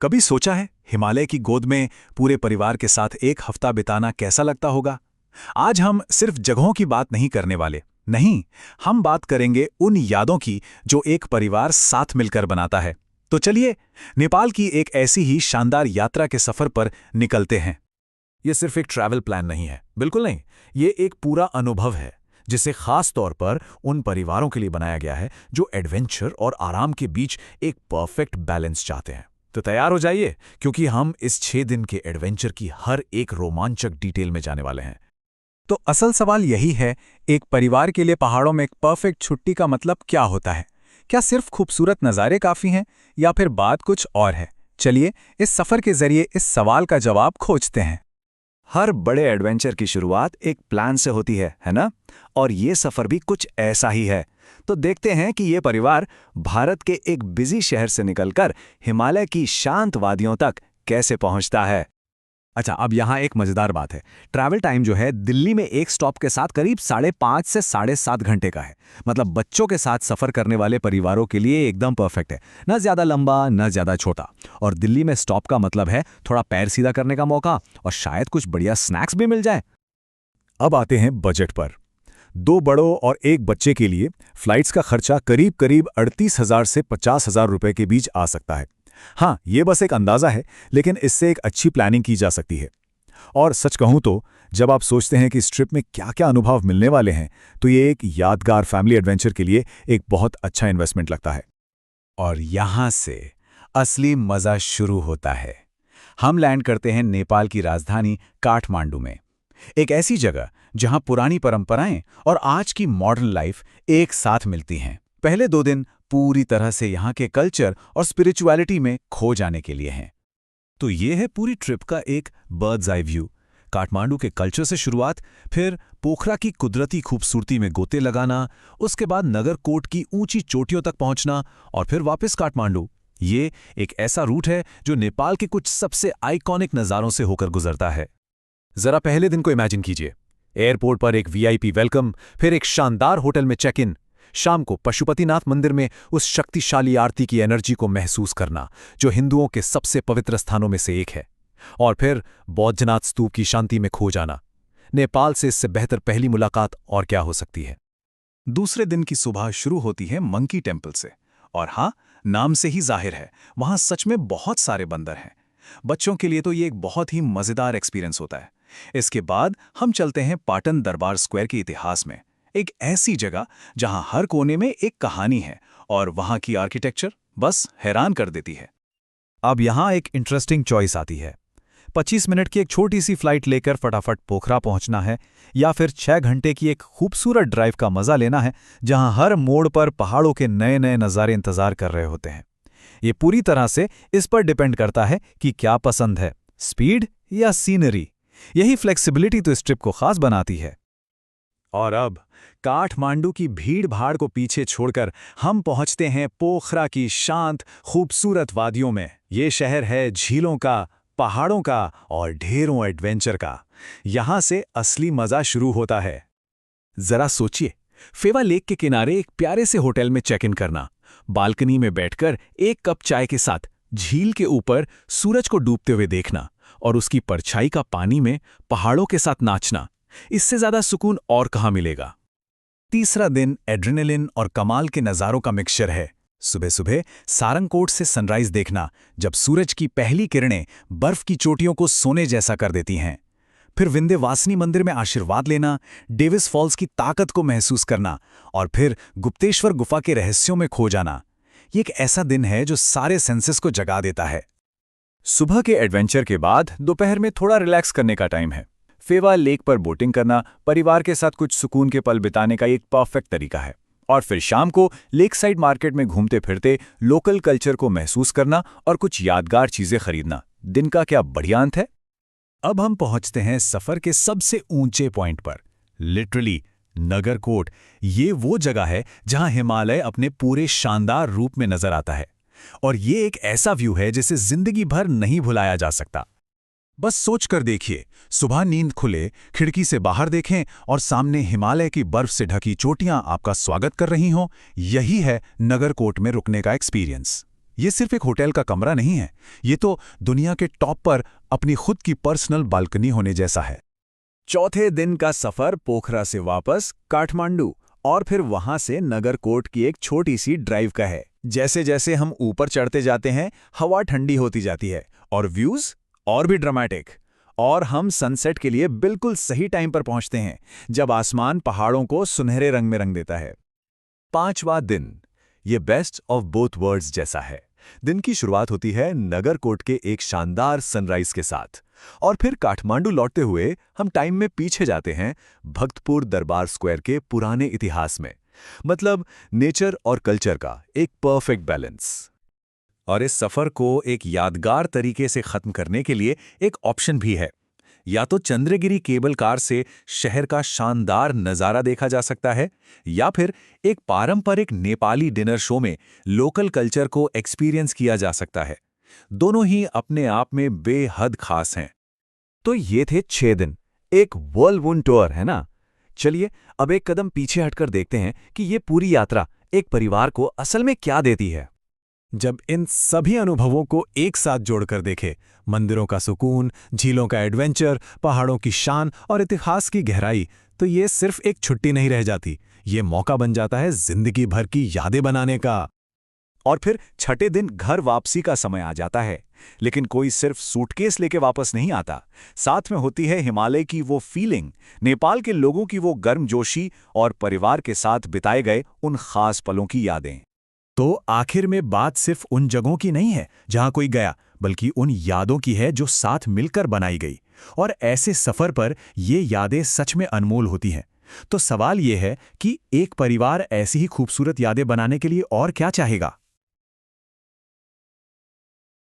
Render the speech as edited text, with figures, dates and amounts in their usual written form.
कभी सोचा है हिमालय की गोद में पूरे परिवार के साथ एक हफ्ता बिताना कैसा लगता होगा? आज हम सिर्फ जगहों की बात नहीं करने वाले। नहीं, हम बात करेंगे उन यादों की जो एक परिवार साथ मिलकर बनाता है। तो चलिए, नेपाल की एक ऐसी ही शानदार यात्रा के सफर पर निकलते हैं। ये सिर्फ एक ट्रैवल प्लान नहीं है, बिल्कुल नहीं। ये एक पूरा अनुभव है, जिसे खास तौर पर उन परिवारों के लिए बनाया गया है जो एडवेंचर और आराम के बीच एक परफेक्ट बैलेंस चाहते हैं। तो तैयार हो जाइए, क्योंकि हम इस 6 दिन के एडवेंचर की हर एक रोमांचक डिटेल में जाने वाले हैं। तो असल सवाल यही है, एक परिवार के लिए पहाड़ों में एक परफेक्ट छुट्टी का मतलब क्या होता है? क्या सिर्फ खूबसूरत नज़ारे काफ़ी हैं या फिर बात कुछ और है? चलिए, इस सफ़र के जरिए इस सवाल का जवाब खोजते हैं। हर बड़े एडवेंचर की शुरुआत एक प्लान से होती है ना? और ये सफ़र भी कुछ ऐसा ही है। तो देखते हैं कि ये परिवार भारत के एक बिजी शहर से निकलकर हिमालय की शांत वादियों तक कैसे पहुंचता है। अच्छा, अब यहाँ एक मज़ेदार बात है। ट्रैवल टाइम जो है दिल्ली में एक स्टॉप के साथ करीब 5.5 से 7.5 घंटे का है। मतलब बच्चों के साथ सफ़र करने वाले परिवारों के लिए एकदम परफेक्ट है। न ज़्यादा लंबा, न ज़्यादा छोटा। और दिल्ली में स्टॉप का मतलब है थोड़ा पैर सीधा करने का मौका और शायद कुछ बढ़िया स्नैक्स भी मिल जाए। अब आते हैं बजट पर। 2 बड़ों और 1 बच्चे के लिए फ्लाइट्स का खर्चा करीब 38,000 से 50,000 रुपए के बीच आ सकता है। हाँ, ये बस एक अंदाज़ा है, लेकिन इससे एक अच्छी प्लानिंग की जा सकती है। और सच कहूँ तो जब आप सोचते हैं कि इस ट्रिप में क्या-क्या अनुभव मिलने वाले हैं, तो ये एक यादगार फैमिली एडवेंचर के लिए एक बहुत अच्छा इन्वेस्टमेंट लगता है। और यहाँ से असली मज़ा शुरू होता है। हम लैंड करते हैं नेपाल की राजधानी काठमांडू में, एक ऐसी जगह जहां पुरानी परंपराएं और आज की मॉडर्न लाइफ एक साथ मिलती हैं। पहले 2 दिन पूरी तरह से यहाँ के कल्चर और स्पिरिचुअलिटी में खो जाने के लिए हैं। तो ये है पूरी ट्रिप का एक बर्ड्स आई व्यू। काठमांडू के कल्चर से शुरुआत, फिर पोखरा की कुदरती खूबसूरती में गोते लगाना, उसके बाद नगरकोट की ऊंची चोटियों तक पहुंचना और फिर वापस काठमांडू। ये एक ऐसा रूट है जो नेपाल के कुछ सबसे आइकॉनिक नज़ारों से होकर गुजरता है। जरा पहले दिन को इमेजिन कीजिए। एयरपोर्ट पर एक वीआईपी वेलकम, फिर एक शानदार होटल में चेक इन, शाम को पशुपतिनाथ मंदिर में उस शक्तिशाली आरती की एनर्जी को महसूस करना जो हिंदुओं के सबसे पवित्र स्थानों में से एक है, और फिर बौद्धनाथ स्तूप की शांति में खो जाना। नेपाल से इससे बेहतर पहली मुलाकात और क्या हो सकती है। दूसरे दिन की सुबह शुरू होती है मंकी टेम्पल से, और हाँ, नाम से ही जाहिर है वहां सच में बहुत सारे बंदर हैं। बच्चों के लिए तो ये एक बहुत ही मजेदार एक्सपीरियंस होता है। इसके बाद हम चलते हैं पाटन दरबार स्क्वायर के इतिहास में, एक ऐसी जगह जहां हर कोने में एक कहानी है और वहां की आर्किटेक्चर बस हैरान कर देती है। अब यहां एक इंटरेस्टिंग चॉइस आती है। 25 मिनट की एक छोटी सी फ्लाइट लेकर फटाफट पोखरा पहुंचना है, या फिर 6 घंटे की एक खूबसूरत ड्राइव का मजा लेना है जहां हर मोड़ पर पहाड़ों के नए नए नज़ारे इंतजार कर रहे होते हैं। ये पूरी तरह से इस पर डिपेंड करता है कि क्या पसंद है, स्पीड या सीनरी। यही फ्लेक्सिबिलिटी तो इस ट्रिप को खास बनाती है। और अब काठमांडू की भीड़ भाड़ को पीछे छोड़कर हम पहुंचते हैं पोखरा की शांत खूबसूरत वादियों में। ये शहर है झीलों का, पहाड़ों का और ढेरों एडवेंचर का। यहां से असली मजा शुरू होता है। जरा सोचिए, फेवा लेक के किनारे एक प्यारे से होटल में चेक इन करना, बालकनी में बैठकर एक कप चाय के साथ झील के ऊपर सूरज को डूबते हुए देखना और उसकी परछाई का पानी में पहाड़ों के साथ नाचना, इससे ज्यादा सुकून और कहाँ मिलेगा। तीसरा दिन एड्रेनलिन और कमाल के नज़ारों का मिक्सचर है। सुबह सुबह सारंगकोट से सनराइज देखना, जब सूरज की पहली किरणें बर्फ की चोटियों को सोने जैसा कर देती हैं। फिर विंध्यवासिनी मंदिर में आशीर्वाद लेना, डेविस फॉल्स की ताकत को महसूस करना और फिर गुप्तेश्वर गुफा के रहस्यों में खो जाना। ये एक ऐसा दिन है जो सारे सेंसेस को जगा देता है। सुबह के एडवेंचर के बाद दोपहर में थोड़ा रिलैक्स करने का टाइम है। फेवा लेक पर बोटिंग करना परिवार के साथ कुछ सुकून के पल बिताने का एक परफेक्ट तरीका है। और फिर शाम को लेक साइड मार्केट में घूमते फिरते लोकल कल्चर को महसूस करना और कुछ यादगार चीजें खरीदना। दिन का क्या बढ़िया अंत है। अब हम पहुंचते हैं सफर के सबसे ऊंचे पॉइंट पर, लिटरली नगरकोट। ये वो जगह है जहां हिमालय अपने पूरे शानदार रूप में नजर आता है, और ये एक ऐसा व्यू है जिसे जिंदगी भर नहीं भुलाया जा सकता। बस सोच कर देखिए, सुबह नींद खुले, खिड़की से बाहर देखें और सामने हिमालय की बर्फ से ढकी चोटियां आपका स्वागत कर रही हों। यही है नगरकोट में रुकने का एक्सपीरियंस। ये सिर्फ एक होटल का कमरा नहीं है, ये तो दुनिया के टॉप पर अपनी खुद की पर्सनल बालकनी होने जैसा है। चौथे दिन का सफर पोखरा से वापस काठमांडू और फिर वहां से नगरकोट की एक छोटी सी ड्राइव का है। जैसे जैसे हम ऊपर चढ़ते जाते हैं, हवा ठंडी होती जाती है और व्यूज और भी ड्रामेटिक। और हम सनसेट के लिए बिल्कुल सही टाइम पर पहुंचते हैं, जब आसमान पहाड़ों को सुनहरे रंग में रंग देता है। 5वां दिन, ये बेस्ट ऑफ बोथ वर्ल्ड्स जैसा है। दिन की शुरुआत होती है नगरकोट के एक शानदार सनराइज के साथ, और फिर काठमांडू लौटते हुए हम टाइम में पीछे जाते हैं भक्तपुर दरबार स्क्वायर के पुराने इतिहास में। मतलब नेचर और कल्चर का एक परफेक्ट बैलेंस। और इस सफर को एक यादगार तरीके से खत्म करने के लिए एक ऑप्शन भी है। या तो चंद्रगिरी केबल कार से शहर का शानदार नज़ारा देखा जा सकता है, या फिर एक पारंपरिक नेपाली डिनर शो में लोकल कल्चर को एक्सपीरियंस किया जा सकता है। दोनों ही अपने आप में बेहद खास हैं। तो ये थे 6 दिन, एक वर्ल्ड टूर, है ना? चलिए अब एक कदम पीछे हटकर देखते हैं कि ये पूरी यात्रा एक परिवार को असल में क्या देती है। जब इन सभी अनुभवों को एक साथ जोड़कर देखे, मंदिरों का सुकून, झीलों का एडवेंचर, पहाड़ों की शान और इतिहास की गहराई, तो ये सिर्फ एक छुट्टी नहीं रह जाती, ये मौका बन जाता है जिंदगी भर की यादें बनाने का। और फिर छठे दिन घर वापसी का समय आ जाता है, लेकिन कोई सिर्फ सूटकेस लेके वापस नहीं आता। साथ में होती है हिमालय की वो फीलिंग, नेपाल के लोगों की वो गर्मजोशी और परिवार के साथ बिताए गए उन खास पलों की यादें। तो आखिर में बात सिर्फ उन जगहों की नहीं है जहां कोई गया, बल्कि उन यादों की है जो साथ मिलकर बनाई गई। और ऐसे सफर पर ये यादें सच में अनमोल होती हैं। तो सवाल ये है कि एक परिवार ऐसी ही खूबसूरत यादें बनाने के लिए और क्या चाहेगा?